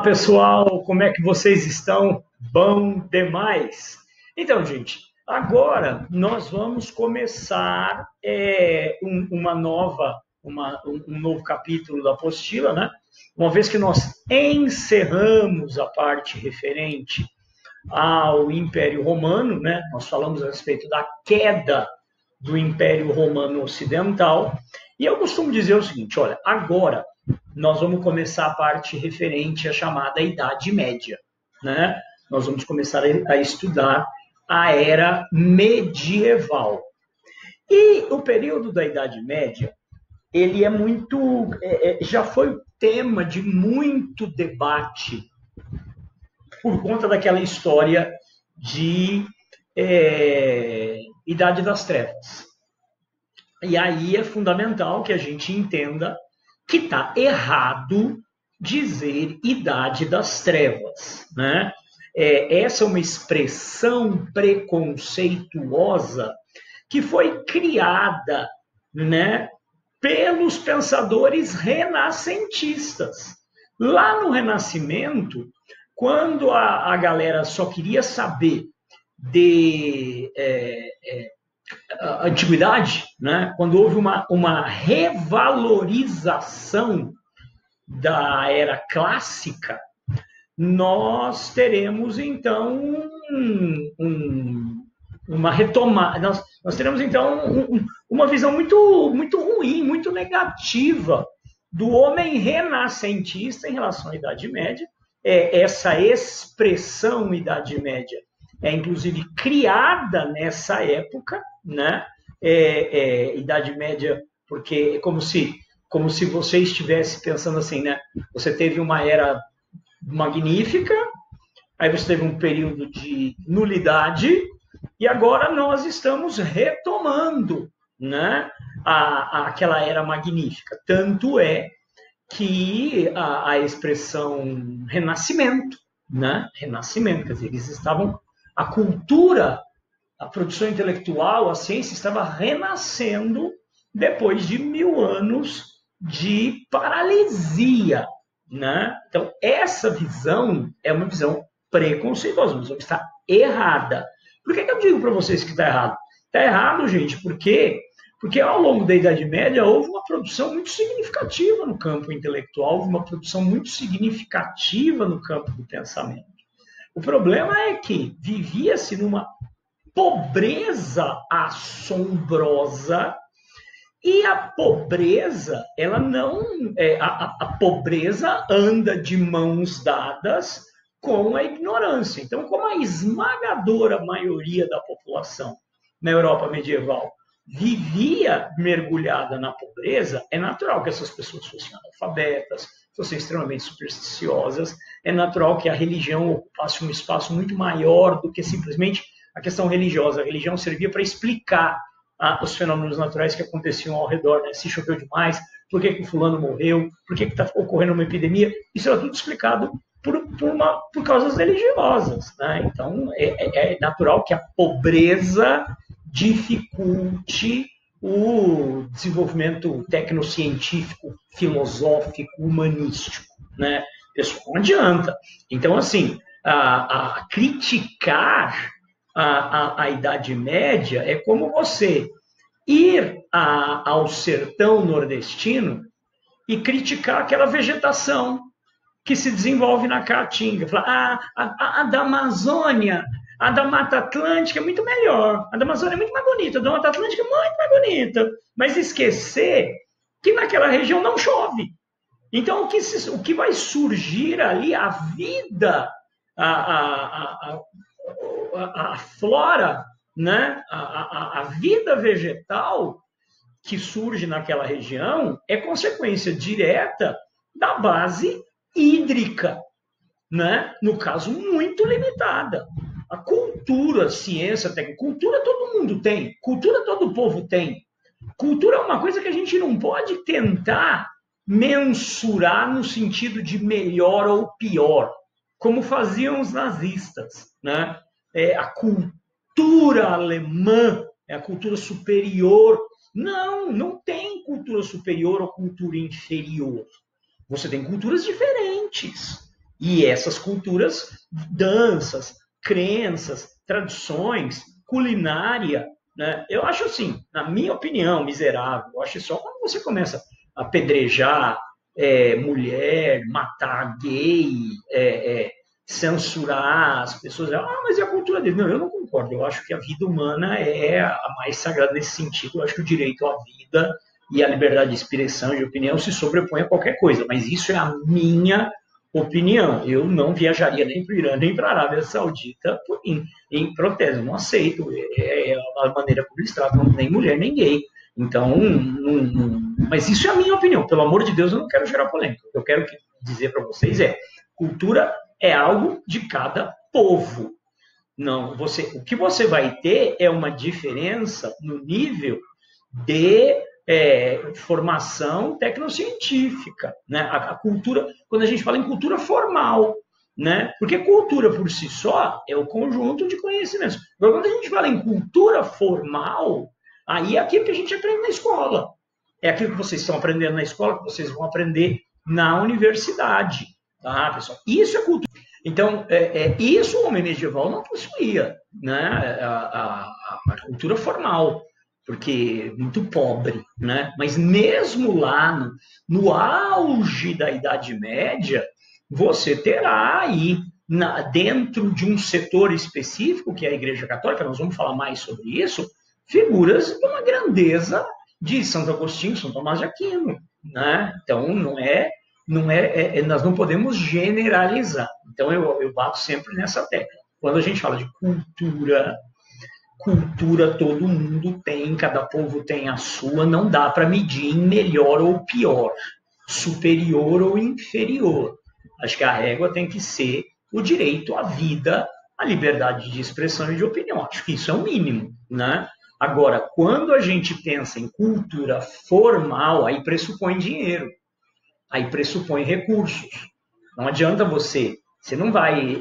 Pessoal, como é que vocês estão? Bom demais! Então, gente, agora nós vamos começar um novo capítulo da apostila, né? Uma vez que nós encerramos a parte referente ao Império Romano, né? Nós falamos a respeito da queda do Império Romano Ocidental, e eu costumo dizer o seguinte: olha, agora nós vamos começar a parte referente à chamada Idade Média, né? Nós vamos começar a estudar a Era Medieval. E o período da Idade Média, ele é muito, já foi tema de muito debate por conta daquela história de Idade das Trevas. E aí é fundamental que a gente entenda que está errado dizer Idade das Trevas, né? Essa é uma expressão preconceituosa que foi criada, né, pelos pensadores renascentistas. Lá no Renascimento, quando a galera só queria saber de antiguidade, né? Quando houve uma revalorização da era clássica, nós teremos então uma retomada, nós teremos então uma visão muito ruim, muito negativa do homem renascentista em relação à Idade Média. Essa expressão Idade Média é inclusive criada nessa época, né? Idade Média, porque é como se você estivesse pensando assim, né? Você teve uma era magnífica, aí você teve um período de nulidade, e agora nós estamos retomando, né, aquela era magnífica. Tanto é que a expressão renascimento, né? Renascimento, quer dizer, eles estavam, a cultura, a produção intelectual, a ciência estava renascendo depois de 1000 anos de paralisia, né? Então, essa visão é uma visão preconceituosa, uma visão que está errada. Por que eu digo para vocês que está errado? Está errado, gente, porque ao longo da Idade Média houve uma produção muito significativa no campo intelectual, houve uma produção muito significativa no campo do pensamento. O problema é que vivia-se numa pobreza assombrosa, e a pobreza, ela não, a pobreza anda de mãos dadas com a ignorância. Então, como a esmagadora maioria da população na Europa medieval vivia mergulhada na pobreza, é natural que essas pessoas fossem analfabetas, fossem extremamente supersticiosas, é natural que a religião ocupasse um espaço muito maior do que simplesmente a questão religiosa. A religião servia para explicar os fenômenos naturais que aconteciam ao redor, né? Se choveu demais, por que o fulano morreu, por que está ocorrendo uma epidemia, isso era tudo explicado por causas religiosas, né? Então, é natural que a pobreza dificulte o desenvolvimento tecnocientífico, filosófico, humanístico, né? Isso não adianta. Então, assim, a criticar a Idade Média é como você ir ao sertão nordestino e criticar aquela vegetação que se desenvolve na Caatinga. Falar, a da Amazônia, a da Mata Atlântica é muito melhor, a da Amazônia é muito mais bonita, a da Mata Atlântica é muito mais bonita. Mas esquecer que naquela região não chove. Então, o que vai surgir ali, a vida, a flora, né? A vida vegetal que surge naquela região é consequência direta da base hídrica, né? No caso, muito limitada. A cultura, a ciência, a técnica, cultura todo mundo tem, cultura todo povo tem. Cultura é uma coisa que a gente não pode tentar mensurar no sentido de melhor ou pior, como faziam os nazistas, né? A cultura alemã é a cultura superior. Não, não tem cultura superior ou cultura inferior. Você tem culturas diferentes, E essas culturas, danças, crenças, tradições, culinária, né? Eu acho assim, na minha opinião, miserável, eu acho só quando você começa a apedrejar mulher, matar gay, censurar as pessoas. Mas e a cultura dele? Não, eu não concordo. Eu acho que a vida humana é a mais sagrada nesse sentido. Eu acho que o direito à vida e a liberdade de expressão e de opinião se sobrepõe a qualquer coisa. Mas isso é a minha opinião. Eu não viajaria nem para o Irã, nem para a Arábia Saudita em protesto. Eu não aceito. É a maneira como eles tratam nem mulher, nem gay. Então, mas isso é a minha opinião. Pelo amor de Deus, eu não quero gerar polêmica. O que eu quero dizer para vocês cultura é algo de cada povo. Não, o que você vai ter é uma diferença no nível de formação tecnocientífica, né? A cultura, quando a gente fala em cultura formal, né? Porque cultura por si só é o conjunto de conhecimentos. Agora, quando a gente fala em cultura formal, aí é aquilo que a gente aprende na escola. É aquilo que vocês estão aprendendo na escola, que vocês vão aprender na universidade. Tá, pessoal? Isso é cultura. Então, isso o homem medieval não possuía, né? A cultura formal, porque muito pobre, né? Mas mesmo lá no auge da Idade Média, você terá aí, dentro de um setor específico, que é a Igreja Católica, nós vamos falar mais sobre isso, figuras de uma grandeza de Santo Agostinho, São Tomás de Aquino, né? Então, nós não podemos generalizar. Então, eu bato sempre nessa tecla. Quando a gente fala de cultura todo mundo tem, cada povo tem a sua, não dá para medir em melhor ou pior, superior ou inferior. Acho que a régua tem que ser o direito à vida, à liberdade de expressão e de opinião. Acho que isso é o mínimo, né? Agora, quando a gente pensa em cultura formal, aí pressupõe dinheiro, aí pressupõe recursos. Não adianta você não vai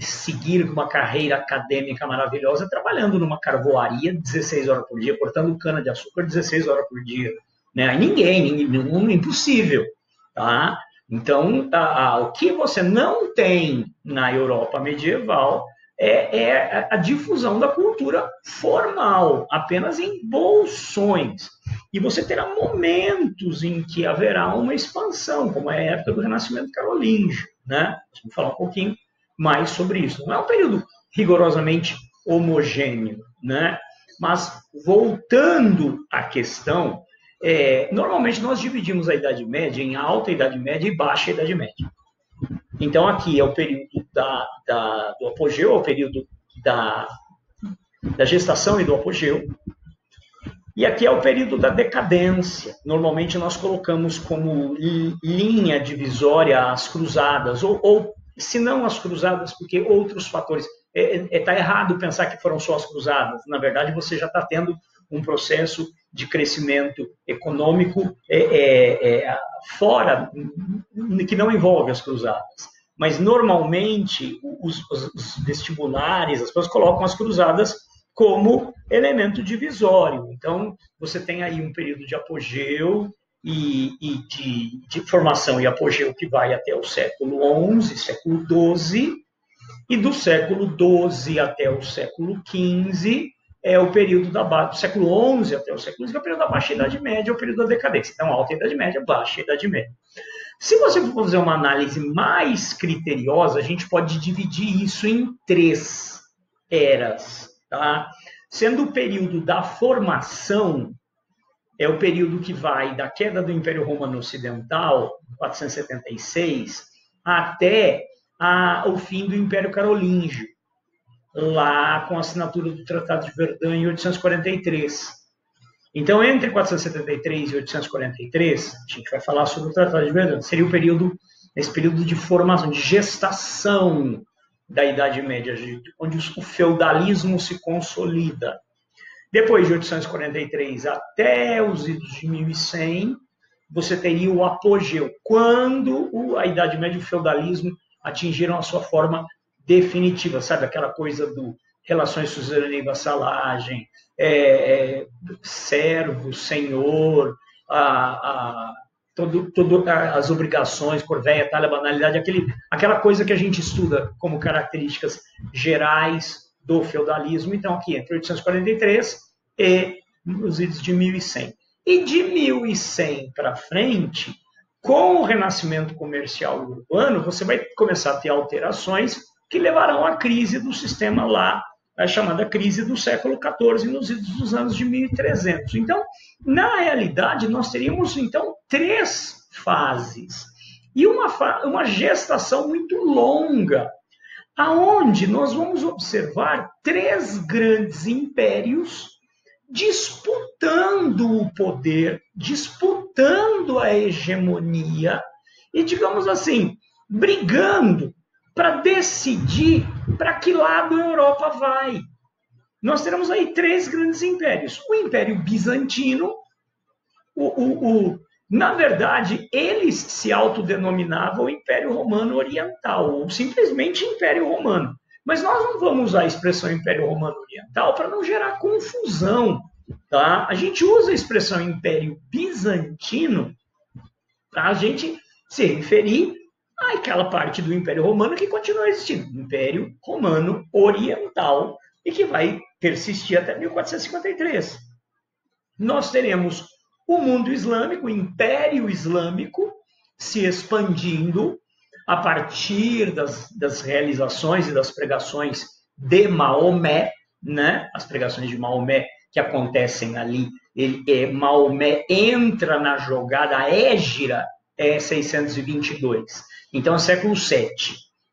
seguir uma carreira acadêmica maravilhosa trabalhando numa carvoaria 16 horas por dia, cortando cana-de-açúcar 16 horas por dia. Né? Aí impossível. Tá? Então, o que você não tem na Europa medieval é a difusão da cultura formal, apenas em bolsões. E você terá momentos em que haverá uma expansão, como é a época do Renascimento Carolíngio, né? Vamos falar um pouquinho mais sobre isso. Não é um período rigorosamente homogêneo, né? Mas, voltando à questão, normalmente nós dividimos a Idade Média em Alta Idade Média e Baixa Idade Média. Então, aqui é o período do apogeu, é o período da gestação e do apogeu. E aqui é o período da decadência. Normalmente nós colocamos como linha divisória as cruzadas, ou se não as cruzadas, porque outros fatores. Está errado pensar que foram só as cruzadas. Na verdade, você já está tendo um processo de crescimento econômico fora, que não envolve as cruzadas. Mas, normalmente, os vestibulares, as pessoas colocam as cruzadas como elemento divisório. Então, você tem aí um período de apogeu e de formação e apogeu que vai até o século XI, século XII, e do século XII até o século XV é o período do século XI até o século XV, é o período da Baixa Idade Média, é o período da decadência. Então, Alta Idade Média, Baixa Idade Média. Se você for fazer uma análise mais criteriosa, a gente pode dividir isso em 3 eras. Tá? Sendo o período da formação, é o período que vai da queda do Império Romano Ocidental, 476, até o fim do Império Carolíngio, lá com a assinatura do Tratado de Verdun em 843. Então, entre 473 e 843, a gente vai falar sobre o Tratado de Verdun, seria esse período de formação, de gestação da Idade Média, onde o feudalismo se consolida. Depois de 843 até os idos de 1100, você teria o apogeu, quando a Idade Média e o feudalismo atingiram a sua forma definitiva, sabe? Aquela coisa do relações de suzerania e vassalagem, servo, senhor, todas as obrigações, corvéia, talha, banalidade, aquela coisa que a gente estuda como características gerais do feudalismo. Então, aqui entre 843 e os idos de 1100. E de 1100 para frente, com o renascimento comercial e urbano, você vai começar a ter alterações que levarão à crise do sistema lá, a chamada crise do século XIV, nos idos dos anos de 1300. Então, na realidade, nós teríamos, então, 3 fases e uma gestação muito longa, aonde nós vamos observar 3 grandes impérios disputando o poder, disputando a hegemonia e, digamos assim, brigando para decidir para que lado a Europa vai. Nós teremos aí 3 grandes impérios. O Império Bizantino, na verdade, eles se autodenominavam Império Romano Oriental, ou simplesmente Império Romano. Mas nós não vamos usar a expressão Império Romano Oriental para não gerar confusão. Tá? A gente usa a expressão Império Bizantino para a gente se referir àquela parte do Império Romano que continua existindo, Império Romano Oriental, e que vai persistir até 1453. Nós teremos o mundo islâmico, o Império Islâmico, se expandindo a partir das realizações e das pregações de Maomé, né? As pregações de Maomé que acontecem ali, Maomé entra na jogada, a Hégira é 622, então é século VII.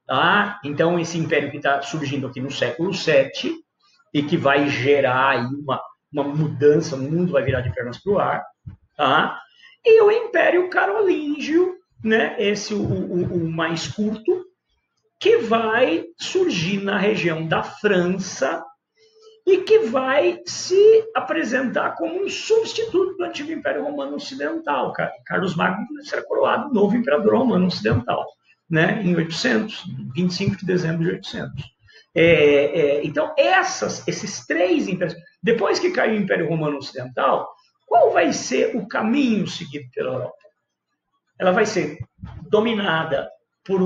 Tá? Então esse império que está surgindo aqui no século VII e que vai gerar aí uma mudança, o mundo vai virar de pernas para o ar. Tá? E o Império Carolíngio, né? Esse o mais curto, que vai surgir na região da França e que vai se apresentar como um substituto do antigo Império Romano Ocidental. Carlos Magno será coroado novo Imperador Romano Ocidental, né? Em 800, 25 de dezembro de 800. Então, esses 3 impérios, depois que cai o Império Romano Ocidental, qual vai ser o caminho seguido pela Europa? Ela vai ser dominada por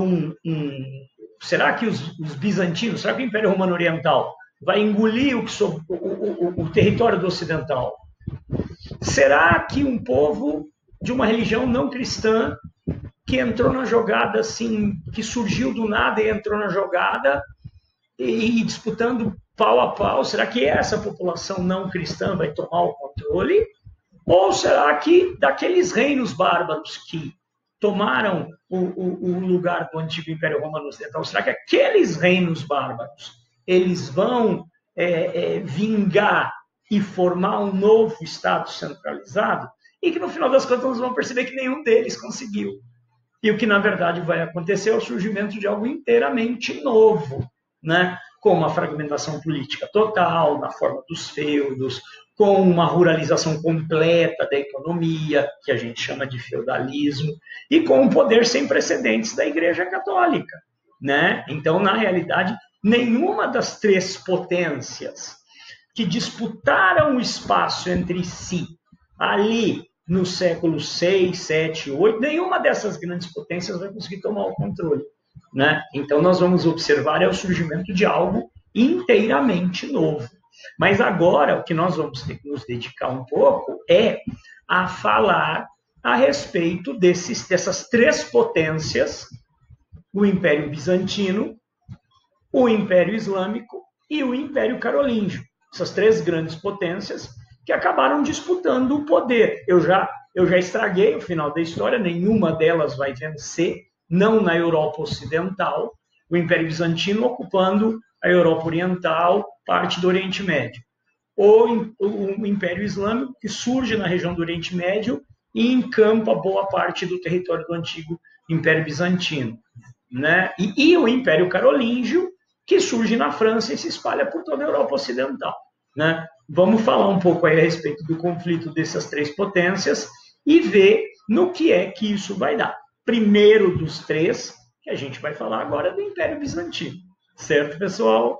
será que os bizantinos, será que o Império Romano Oriental vai engolir o território do ocidental? Será que um povo de uma religião não cristã que entrou na jogada, assim, que surgiu do nada e entrou na jogada e disputando pau a pau, será que essa população não cristã vai tomar o controle? Ou será que daqueles reinos bárbaros que tomaram o lugar do antigo Império Romano Ocidental, será que aqueles reinos bárbaros eles vão vingar e formar um novo Estado centralizado? E que no final das contas nós vamos perceber que nenhum deles conseguiu. E o que na verdade vai acontecer é o surgimento de algo inteiramente novo, né? Com uma fragmentação política total, na forma dos feudos, com uma ruralização completa da economia, que a gente chama de feudalismo, e com um poder sem precedentes da Igreja Católica, né? Então, na realidade, nenhuma das 3 potências que disputaram o espaço entre si ali no século 6, 7, 8, nenhuma dessas grandes potências vai conseguir tomar o controle, né? Então, nós vamos observar o surgimento de algo inteiramente novo. Mas agora, o que nós vamos ter que nos dedicar um pouco é a falar a respeito dessas 3 potências, o Império Bizantino, o Império Islâmico e o Império Carolíngio. Essas 3 grandes potências que acabaram disputando o poder. Eu já estraguei o final da história, nenhuma delas vai vencer, não na Europa Ocidental, o Império Bizantino ocupando a Europa Oriental, parte do Oriente Médio. Ou o Império Islâmico, que surge na região do Oriente Médio e encampa boa parte do território do antigo Império Bizantino, né? E o Império Carolíngio, que surge na França e se espalha por toda a Europa Ocidental, né? Vamos falar um pouco aí a respeito do conflito dessas 3 potências e ver no que é que isso vai dar. Primeiro dos 3, que a gente vai falar agora do Império Bizantino. Certo, pessoal?